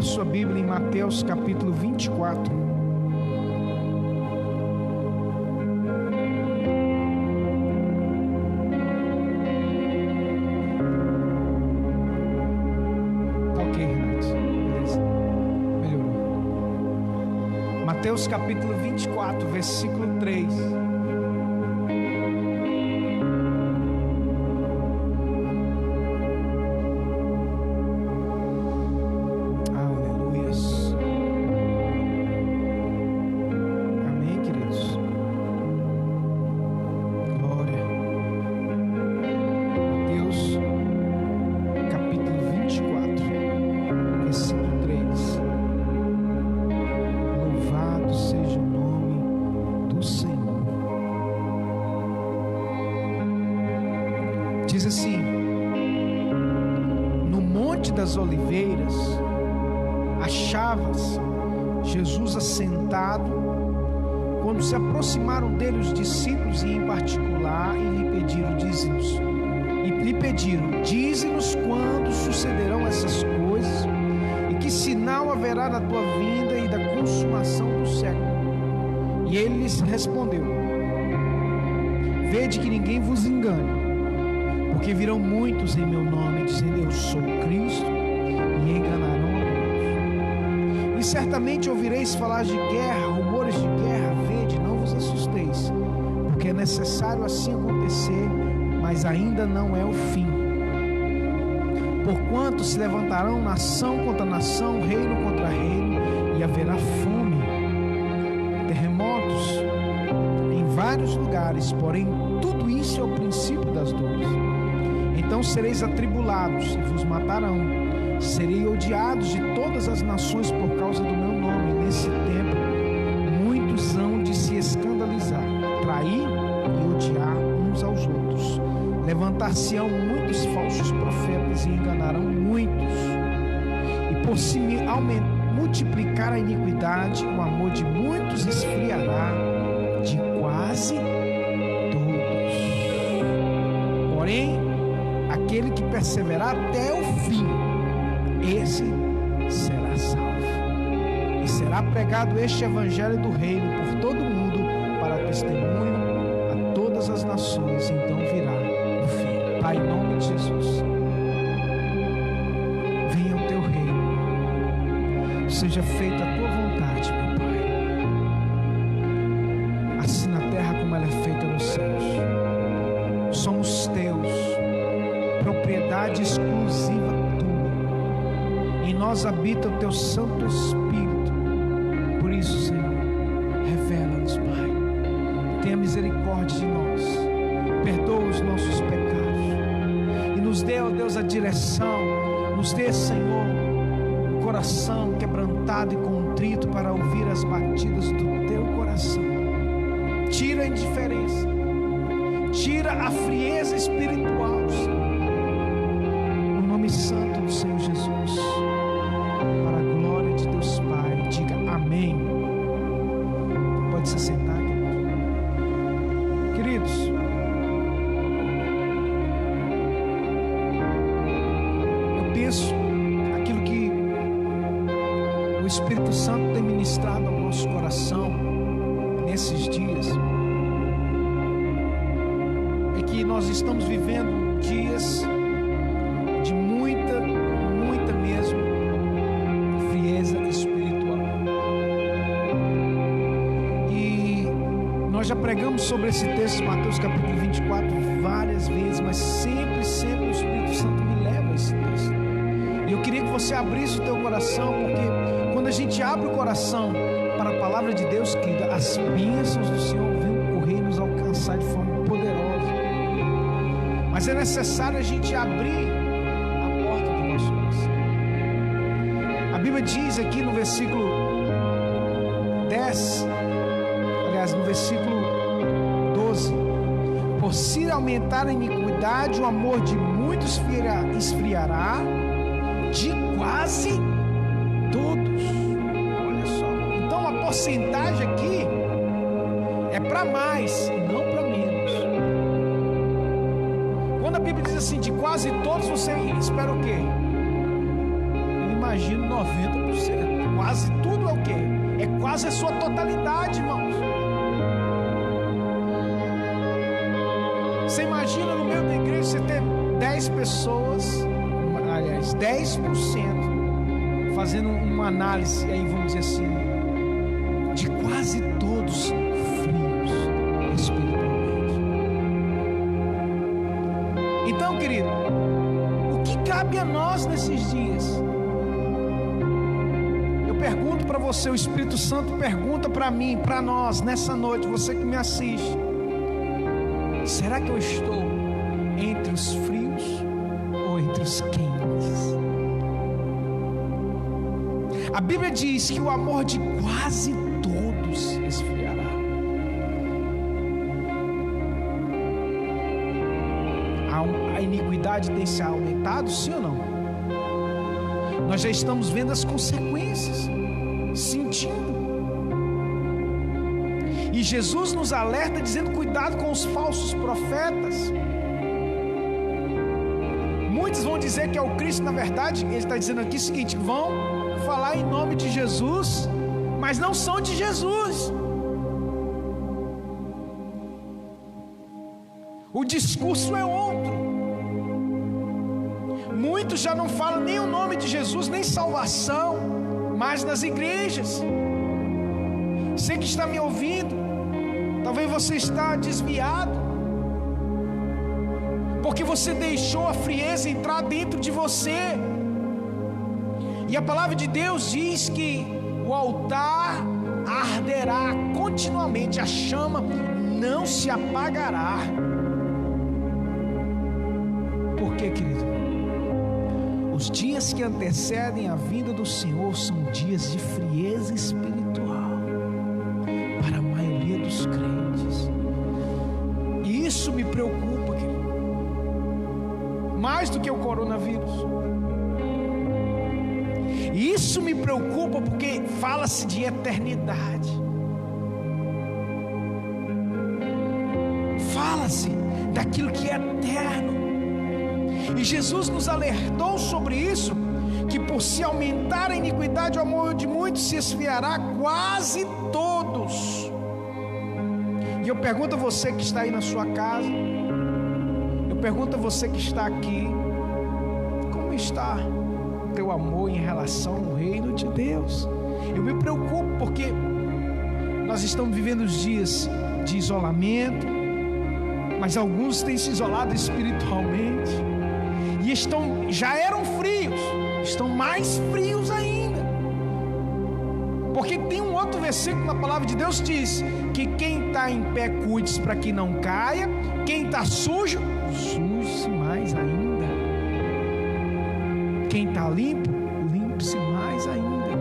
Abra sua Bíblia em Mateus capítulo 24. Ok, Renato. Beleza. Melhorou. Mateus capítulo 24, versículo 3. Diz assim: no Monte das Oliveiras achava-se Jesus assentado, quando se aproximaram dele os discípulos, e em particular lhe pediram, dize-nos quando sucederão essas coisas, e que sinal haverá da tua vinda e da consumação do século. E ele lhes respondeu: vede que ninguém vos engane, porque virão muitos em meu nome, dizendo eu sou Cristo, e enganarão a muitos. E certamente ouvireis falar de guerra, rumores de guerra. Vede, não vos assusteis, porque é necessário assim acontecer, mas ainda não é o fim. Porquanto se levantarão nação contra nação, reino contra reino, e haverá fome, terremotos em vários lugares. Porém, tudo isso é o princípio das dores. Então sereis atribulados e vos matarão, serei odiados de todas as nações por causa do meu nome. Nesse tempo muitos hão de se escandalizar, trair e odiar uns aos outros. Levantar-se-ão muitos falsos profetas e enganarão muitos. E por se multiplicar a iniquidade, o amor de muitos esfriará, de quase todos. Porém, aquele que perseverar até o fim, esse será salvo. E será pregado este evangelho do reino por todo o mundo, para testemunho a todas as nações. Então virá o fim. Pai, em nome de Jesus, venha o teu reino, seja feita a tua vontade, meu Pai, assim na terra como ela é feita nos céus. Somos teus, propriedade exclusiva tua. Em nós habita o teu Santo Espírito. Por isso, Senhor, revela-nos, Pai. Tenha misericórdia de nós. Perdoa os nossos pecados. E nos dê, ó Deus, a direção. Nos dê, Senhor, o coração quebrantado e contrito para ouvir as batidas do teu coração. Tira a indiferença. Tira a frieza espiritual, Senhor. No nome santo do Senhor Jesus, para a glória de Deus Pai, diga amém. Pode se sentar, queridos. Eu penso aquilo que o Espírito Santo tem ministrado ao nosso coração nesses dias. Nós estamos vivendo dias de muita mesmo frieza espiritual. E nós já pregamos sobre esse texto, Mateus capítulo 24, várias vezes, mas sempre o Espírito Santo me leva a esse texto. E eu queria que você abrisse o teu coração, porque quando a gente abre o coração para a palavra de Deus, querida, as bênçãos do Senhor vêm correr e nos alcançar de forma poderosa. Mas é necessário a gente abrir a porta do nosso coração. A Bíblia diz aqui no versículo 10, aliás, no versículo 12: por se aumentar a iniquidade, o amor de muitos esfriará, de quase todos. Olha só. Então a porcentagem aqui é para mais, não para menos. Quando a Bíblia diz assim, de quase todos, você espera o quê? Eu imagino 90%. quase tudo é o quê? É quase a sua totalidade, irmãos. Você imagina no meio da igreja você ter 10 pessoas, aliás, 10%, fazendo uma análise, aí vamos dizer assim, de quase todos frios espiritualmente. Então, querido, o que cabe a nós nesses dias? Eu pergunto para você, o Espírito Santo pergunta para mim, para nós, nessa noite, você que me assiste: será que eu estou entre os frios ou entre os quentes? A Bíblia diz que o amor de quase todos esfriará. A iniquidade tem se aumentado, sim ou não? Nós já estamos vendo as consequências, sentindo. E Jesus nos alerta dizendo: cuidado com os falsos profetas. Muitos vão dizer que é o Cristo, na verdade, ele está dizendo aqui o seguinte: vão falar em nome de Jesus, mas não são de Jesus. O discurso é outro. Muitos já não falam nem o nome de Jesus, nem salvação, mais nas igrejas. Você que está me ouvindo, talvez você está desviado, porque você deixou a frieza entrar dentro de você. E a palavra de Deus diz que o altar arderá continuamente, a chama não se apagará. Por quê, querido? Os dias que antecedem a vinda do Senhor são dias de frieza espiritual para a maioria dos crentes. E isso me preocupa, querido, mais do que o coronavírus. E isso me preocupa porque fala-se de eternidade. Fala-se daquilo que é eterno. E Jesus nos alertou sobre isso, que por se aumentar a iniquidade, o amor de muitos se esfriará, quase todos. E eu pergunto a você que está aí na sua casa, eu pergunto a você que está aqui: como está o teu amor em relação ao reino de Deus? Eu me preocupo porque nós estamos vivendo os dias de isolamento, mas alguns têm se isolado espiritualmente e já eram frios, estão mais frios ainda. Porque tem um outro versículo na palavra de Deus que diz que quem está em pé cuide-se para que não caia, quem está sujo, suje-se mais ainda, quem está limpo, limpe-se mais ainda.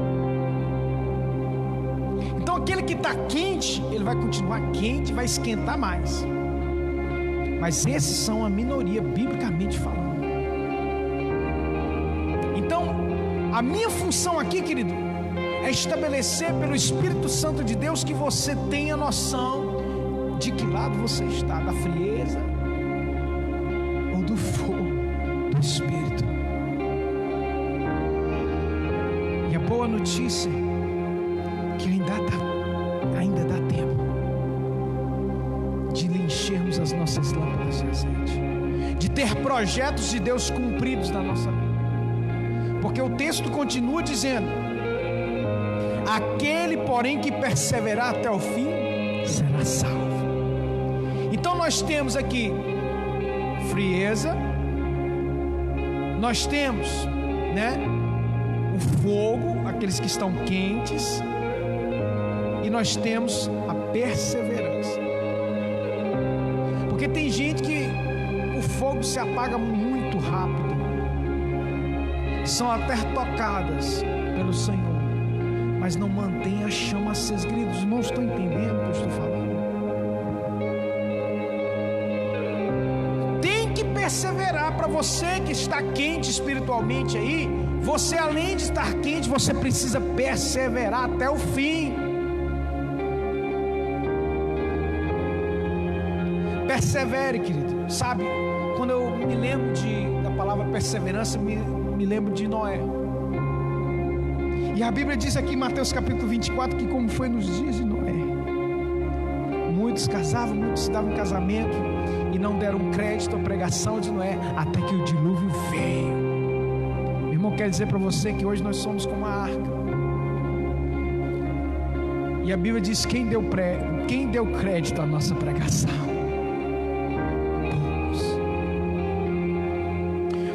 Então aquele que está quente, ele vai continuar quente, vai esquentar mais. Mas esses são a minoria, biblicamente falando. Então, a minha função aqui, querido, é estabelecer pelo Espírito Santo de Deus que você tenha noção de que lado você está, da frieza ou do fogo do Espírito. E a boa notícia é que ainda dá tempo de enchermos as nossas lâmpadas de azeite, de ter projetos de Deus cumpridos na nossa vida. Porque o texto continua dizendo: aquele, porém, que perseverar até o fim será salvo. Então nós temos aqui frieza, nós temos, o fogo, aqueles que estão quentes, e nós temos a perseverança. Porque tem gente que o fogo se apaga muito rápido, são até tocadas pelo Senhor, mas não mantém a chama acesa. Queridos, os irmãos estão entendendo o que eu estou falando? Tem que perseverar. Para você que está quente espiritualmente aí, você, além de estar quente, você precisa perseverar até o fim. Persevere, querido. Sabe, quando eu me lembro da palavra perseverança, me lembro de Noé. E a Bíblia diz aqui em Mateus capítulo 24 que como foi nos dias de Noé, muitos casavam, muitos se davam em casamento e não deram crédito à pregação de Noé até que o dilúvio veio. Meu irmão, quero dizer para você que hoje nós somos como a arca. E a Bíblia diz: quem deu crédito à nossa pregação?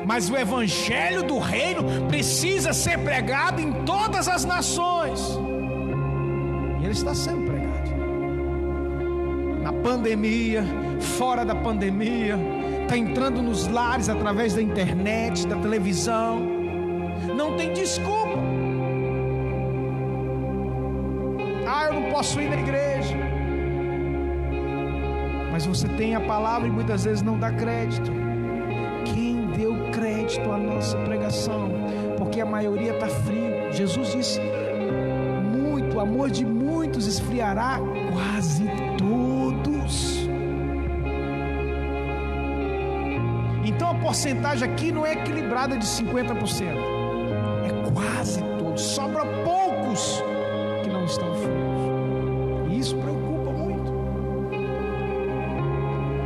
Mas o evangelho do reino precisa ser pregado em todas as nações. E ele está sendo pregado. Na pandemia, fora da pandemia, está entrando nos lares através da internet, da televisão. Não tem desculpa. Eu não posso ir na igreja. Mas você tem a palavra e muitas vezes não dá crédito. Quem deu crédito à nossa pregação? Porque a maioria está frio. Jesus disse: o amor de muitos esfriará, quase todos. Então a porcentagem aqui não é equilibrada de 50%, é quase todos. Sobra poucos que não estão frios. E isso preocupa muito.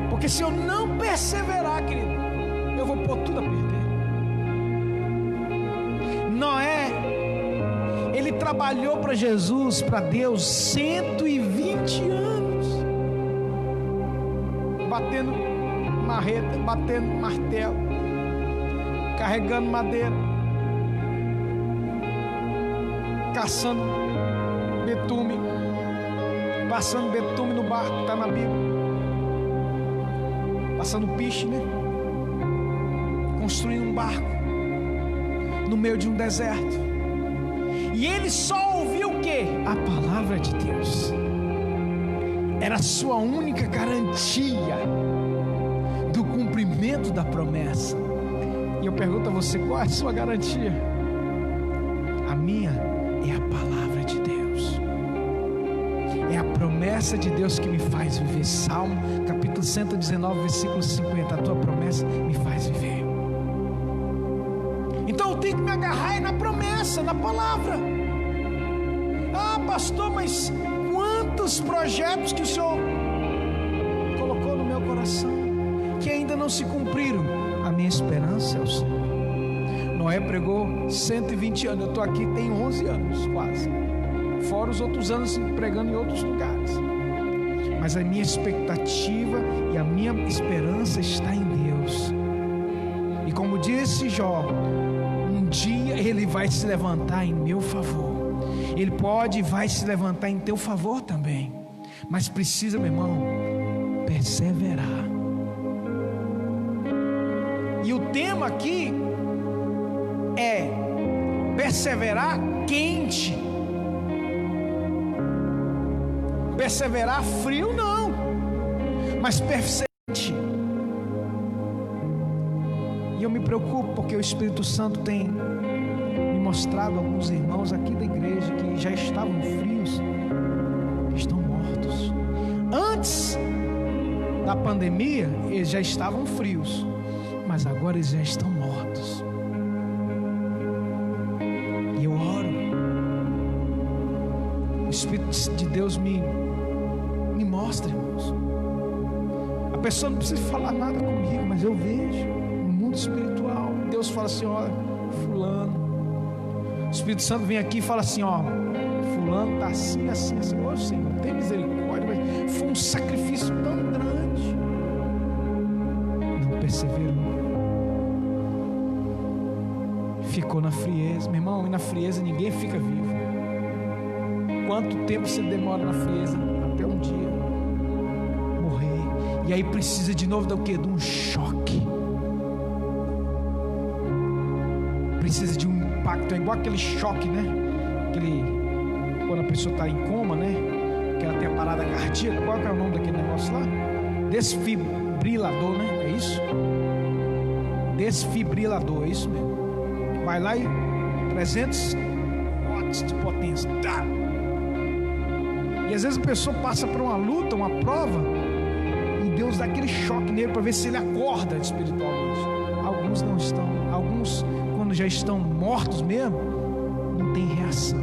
Porque se eu não perseverar, querido, eu vou pôr tudo a perder. Noé, ele trabalhou para Jesus, para Deus, 120 anos, batendo marreta, batendo martelo, carregando madeira, caçando betume, passando betume no barco, está na Bíblia, passando piche, né? Construindo um barco no meio de um deserto. E ele só ouviu o quê? A palavra de Deus. Era a sua única garantia do cumprimento da promessa. E eu pergunto a você: qual é a sua garantia? A minha é a palavra de Deus. É a promessa de Deus que me faz viver. Salmo capítulo 119, versículo 50. A tua promessa me faz viver. Então eu tenho que me agarrar na promessa, na palavra. Pastor, mas quantos projetos que o Senhor colocou no meu coração que ainda não se cumpriram? A minha esperança é o Senhor. Noé pregou 120 anos, eu estou aqui tem 11 anos quase, fora os outros anos pregando em outros lugares. Mas a minha expectativa e a minha esperança está em Deus. E como disse Jó, um dia Ele vai se levantar em meu favor. Ele pode e vai se levantar em teu favor também. Mas precisa, meu irmão, perseverar. E o tema aqui é perseverar quente. Perseverar frio não, mas perseverante. E eu me preocupo porque o Espírito Santo tem mostrado alguns irmãos aqui da igreja que já estavam frios, estão mortos. Antes da pandemia eles já estavam frios, mas agora eles já estão mortos. E eu oro, o Espírito de Deus me mostra, irmãos. A pessoa não precisa falar nada comigo, mas eu vejo no mundo espiritual. Deus fala assim: olha, fulano. O Espírito Santo vem aqui e fala assim: ó, fulano está assim, assim, assim. Ô Senhor, tem misericórdia, mas foi um sacrifício tão grande. Não perseverou, ficou na frieza. Meu irmão, e na frieza ninguém fica vivo. Quanto tempo você demora na frieza? Até um dia morrer. E aí precisa de novo do quê? De um choque. Precisa de um impacto, é igual aquele choque, né? Quando a pessoa está em coma, né? Que ela tem a parada cardíaca. Qual é o nome daquele negócio lá? Desfibrilador, né? É isso? Desfibrilador, é isso mesmo. Vai lá e 300 watts de potência. Tá. E às vezes a pessoa passa por uma luta, uma prova, e Deus dá aquele choque nele para ver se ele acorda espiritualmente. Alguns não estão, alguns quando já estão mortos mesmo, não tem reação.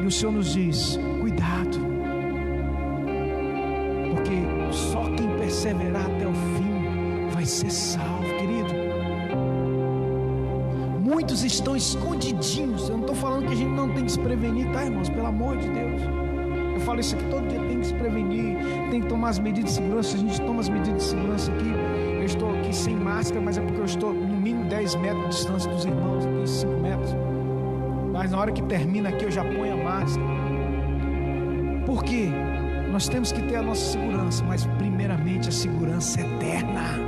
E o Senhor nos diz: cuidado, porque só quem perseverar até o fim vai ser salvo, querido. Muitos estão escondidinhos. Eu não estou falando que a gente não tem que se prevenir, tá, irmãos? Pelo amor de Deus, eu falo isso aqui todo dia. Tem que se prevenir, tem que tomar as medidas de segurança. A gente toma as medidas de segurança aqui. Eu estou aqui sem máscara, mas é porque eu estou no mínimo 10 metros de distância dos irmãos, aqui 5 metros. Mas na hora que termina aqui eu já ponho a máscara. Por quê? Nós temos que ter a nossa segurança, mas primeiramente a segurança eterna.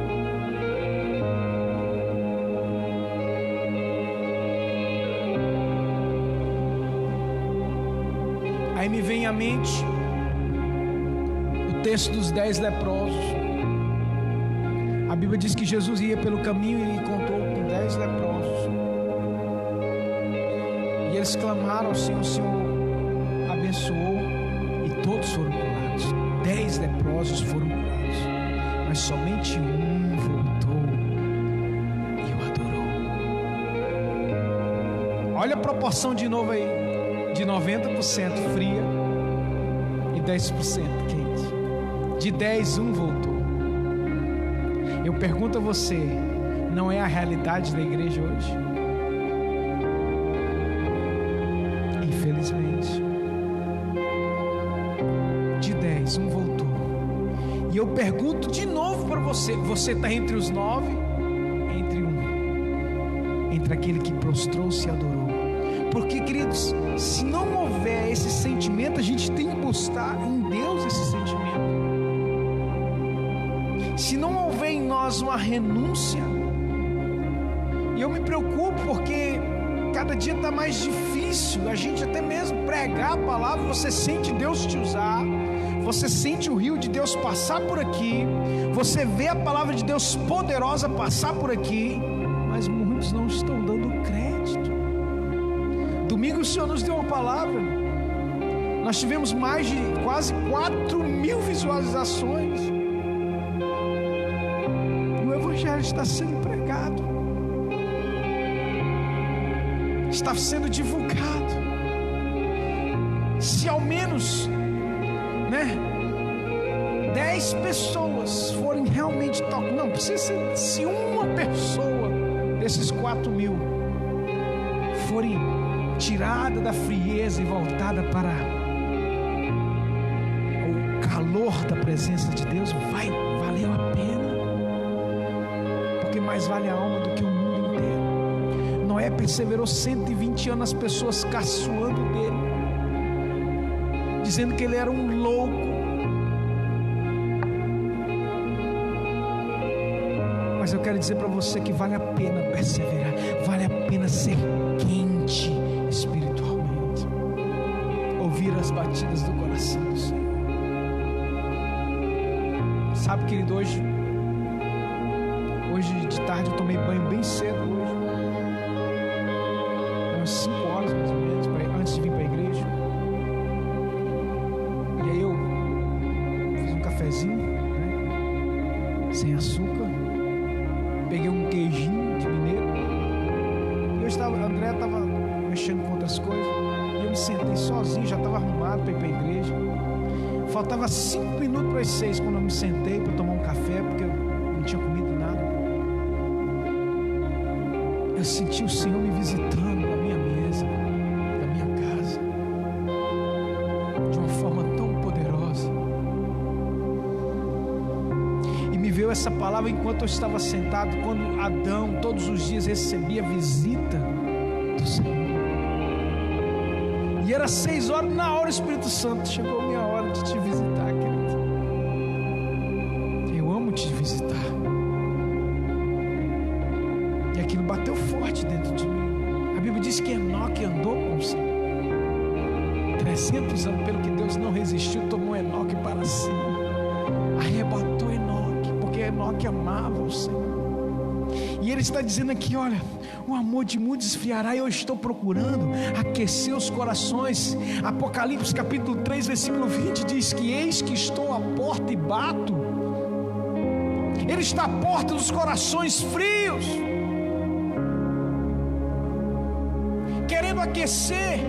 Aí me vem à mente o texto dos 10 leprosos. A Bíblia diz que Jesus ia pelo caminho e encontrou com 10 leprosos. E eles clamaram ao Senhor, o Senhor abençoou e todos foram curados. 10 leprosos foram curados, mas somente um voltou e o adorou. Olha a proporção de novo aí. De 90% fria e 10% quente. De 10, um voltou. Eu pergunto a você, não é a realidade da igreja hoje? Infelizmente. De 10, um voltou. E eu pergunto de novo para você, você está entre os 9? Entre um. Entre aquele que prostrou-se e adorou. Porque, queridos, se não houver esse sentimento, a gente tem que buscar em Deus esse sentimento. Se não houver em nós uma renúncia, e eu me preocupo porque cada dia está mais difícil a gente até mesmo pregar a palavra. Você sente Deus te usar, você sente o rio de Deus passar por aqui, você vê a palavra de Deus poderosa passar por aqui, mas muitos não estão dando crédito. Domingo o Senhor nos deu uma palavra. Nós tivemos mais de quase 4.000 visualizações. E o Evangelho está sendo pregado, está sendo divulgado. Se ao menos 10 pessoas forem realmente tocadas, não precisa ser, se uma pessoa desses 4.000 forem tirada da frieza e voltada para o calor da presença de Deus, valeu a pena, porque mais vale a alma do que o mundo inteiro. Noé perseverou 120 anos, as pessoas caçoando dele, dizendo que ele era um louco. Mas eu quero dizer para você que vale a pena perseverar, vale a pena ser quente espiritualmente, ouvir as batidas do coração do Senhor. Sabe, querido, hoje de tarde eu tomei banho bem cedo hoje, umas 5 horas mais ou menos, antes de vir para a igreja. E aí eu fiz um cafezinho, sem açúcar, peguei um queijinho de mineiro, e André estava mexendo com outras coisas, e eu me sentei sozinho, já estava arrumado para ir para a igreja. Faltava 5 minutos para as 6 quando eu me sentei para tomar um café, porque eu não tinha comido nada. Eu senti o Senhor me visitando na minha mesa, na minha casa, de uma forma tão poderosa. E me veio essa palavra enquanto eu estava sentado, quando Adão todos os dias recebia a visita do Senhor. E era 6 horas, na hora o Espírito Santo chegou a minha hora de te visitar, querido. Eu amo te visitar. E aquilo bateu forte dentro de mim. A Bíblia diz que Enoque andou com o Senhor 300 anos, pelo que Deus não resistiu, tomou Enoque para si, arrebatou Enoque, porque Enoque amava o Senhor. E ele está dizendo aqui, olha, o amor de muitos esfriará, e eu estou procurando aquecer os corações. Apocalipse capítulo 3 versículo 20 diz que eis que estou à porta e bato. Ele está à porta dos corações frios. aquecer,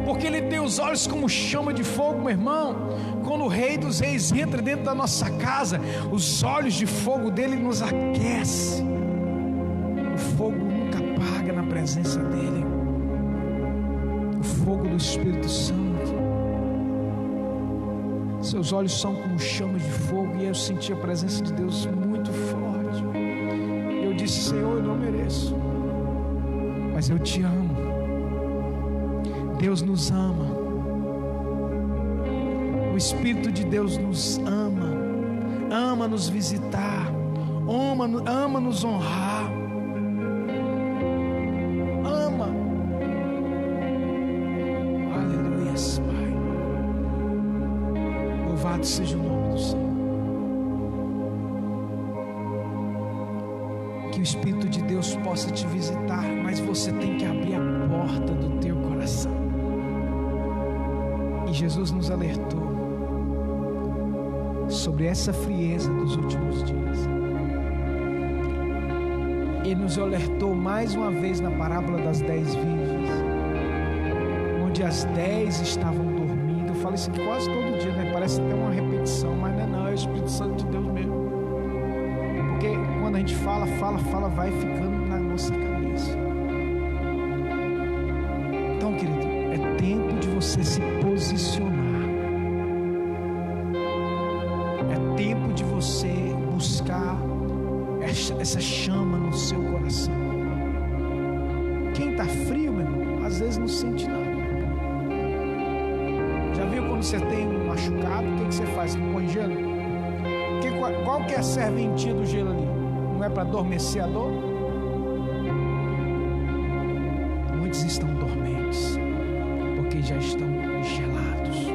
porque Ele tem os olhos como chama de fogo, meu irmão. Quando o Rei dos Reis entra dentro da nossa casa, os olhos de fogo dele nos aquecem. O fogo nunca apaga na presença dele. O fogo do Espírito Santo. Seus olhos são como chama de fogo. E eu senti a presença de Deus muito forte. Eu disse: Senhor, eu não mereço, mas eu te amo. Deus nos ama. O Espírito de Deus nos ama. Ama nos visitar. Ama nos honrar. Ama. Aleluia, Pai. Louvado seja o nome do Senhor. Que o Espírito de Deus possa te visitar, mas você tem que abrir a porta do teu coração. E Jesus nos alertou sobre essa frieza dos últimos dias. Ele nos alertou mais uma vez na parábola das 10 virgens, onde as 10 estavam dormindo. Eu falo isso aqui quase todo dia, né? Parece até uma repetição, mas não, é o Espírito Santo de Deus mesmo. Porque quando a gente fala, vai ficando na nossa cabeça. Então, querido, é tempo de você se posicionar. É tempo de você buscar essa chama no seu coração. Quem está frio, meu irmão, às vezes não sente nada. Já viu quando você tem um machucado, o que você faz? Você põe gelo? Qual que é a serventia do gelo ali? Não é para adormecer a dor? Muitos estão dormentes, porque já estão gelados.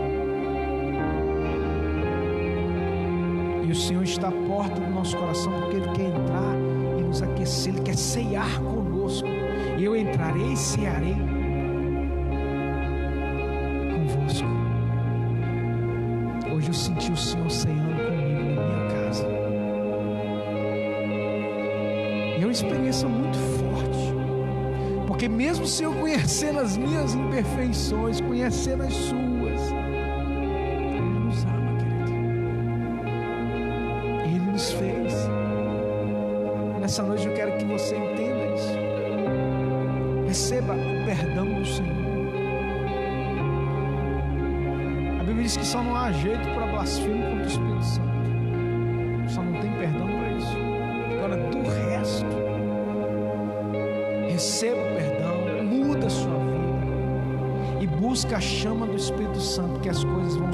E o Senhor está à porta do nosso coração, porque Ele quer entrar e nos aquecer. Ele quer ceiar conosco. Eu entrarei e cearei convosco. Hoje eu senti o Senhor ceando comigo na minha casa. E é uma experiência muito forte, porque mesmo se eu conhecendo as minhas imperfeições, conhecendo as suas, Ele nos ama, querido. Ele nos fez. Nessa noite eu quero que você entenda isso. Receba o perdão do Senhor. A Bíblia diz que só não há jeito para blasfêmia contra o Espírito Santo. Só não tem perdão para isso. Agora, do resto, receba o perdão, muda a sua vida e busca a chama do Espírito Santo, que as coisas vão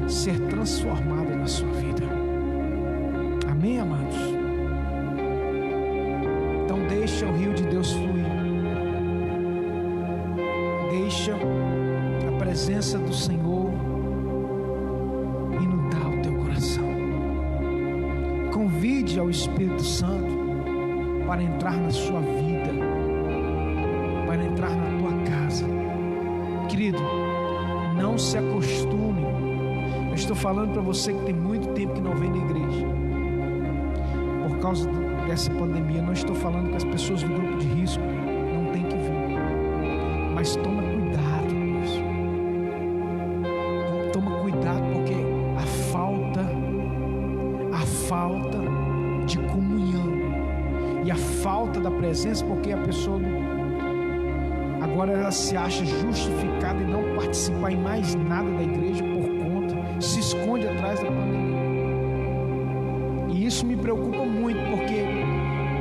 ser transformadas na sua vida. Amém, amados? Então deixa o rio de Deus fluir. Deixa a presença do Senhor inundar o teu coração. Convide ao Espírito Santo para entrar na sua vida, para entrar na tua casa. Querido, não se acostume. Eu estou falando para você que tem muito tempo que não vem na igreja por causa dessa pandemia. Não estou falando que as pessoas do grupo de risco não têm que vir, mas toma cuidado com isso. Toma cuidado, porque a falta de comunhão e a falta da presença, porque a pessoa agora ela se acha justificada em não participar em mais nada da igreja por conta, se esconde atrás da pandemia. E isso me preocupa muito, porque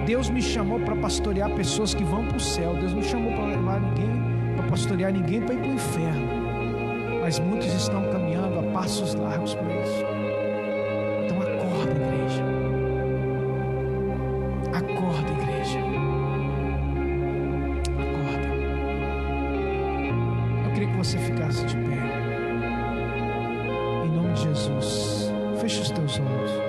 Deus me chamou para pastorear pessoas que vão para o céu. Deus me chamou para levar ninguém, para pastorear ninguém para ir para o inferno. Mas muitos estão caminhando a passos largos para isso. Então acorda, igreja. Acorda, igreja. Acorda. Eu queria que você ficasse de pé. Em nome de Jesus. Feche os teus olhos.